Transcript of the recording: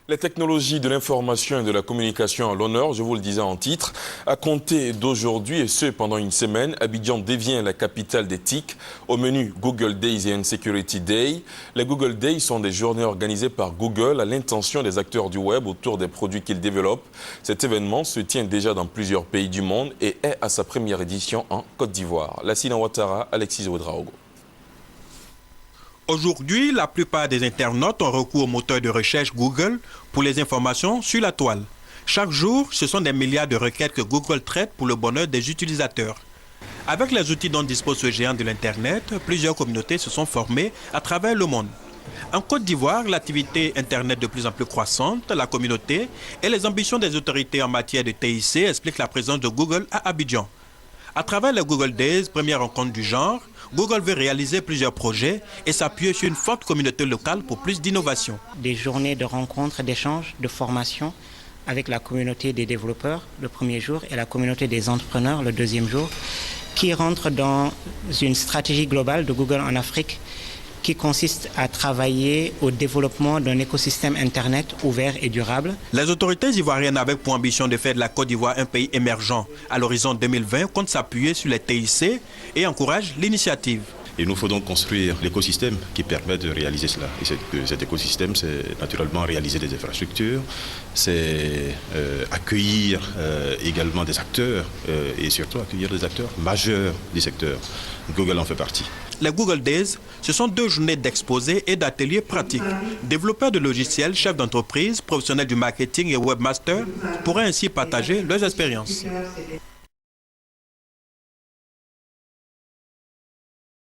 Les technologies de l'information et de la communication à l'honneur, je vous le disais en titre. À compter d'aujourd'hui, et ce pendant une semaine, Abidjan devient la capitale des TIC. Au menu Google Days et Insecurity Day. Les Google Days sont des journées organisées par Google à l'intention des acteurs du web autour des produits qu'ils développent. Cet événement se tient déjà dans plusieurs pays du monde et est à sa première édition en Côte d'Ivoire. Lassina Ouattara, Alexis Ouedraogo. Aujourd'hui, la plupart des internautes ont recours au moteur de recherche Google pour les informations sur la toile. Chaque jour, ce sont des milliards de requêtes que Google traite pour le bonheur des utilisateurs. Avec les outils dont dispose ce géant de l'Internet, plusieurs communautés se sont formées à travers le monde. En Côte d'Ivoire, l'activité Internet de plus en plus croissante, la communauté et les ambitions des autorités en matière de TIC expliquent la présence de Google à Abidjan. À travers les Google Days, première rencontre du genre, Google veut réaliser plusieurs projets et s'appuyer sur une forte communauté locale pour plus d'innovation. Des journées de rencontres, d'échanges, de formation avec la communauté des développeurs le premier jour et la communauté des entrepreneurs le deuxième jour, qui rentrent dans une stratégie globale de Google en Afrique qui consiste à travailler au développement d'un écosystème Internet ouvert et durable. Les autorités ivoiriennes avec pour ambition de faire de la Côte d'Ivoire un pays émergent à l'horizon 2020 comptent s'appuyer sur les TIC et encouragent l'initiative. Il nous faut donc construire l'écosystème qui permet de réaliser cela. Et cet écosystème, c'est naturellement réaliser des infrastructures, c'est accueillir également des acteurs et surtout accueillir des acteurs majeurs du secteur. Google en fait partie. Les Google Days, ce sont 2 journées d'exposés et d'ateliers pratiques. Développeurs de logiciels, chefs d'entreprise, professionnels du marketing et webmasters pourraient ainsi partager leurs expériences.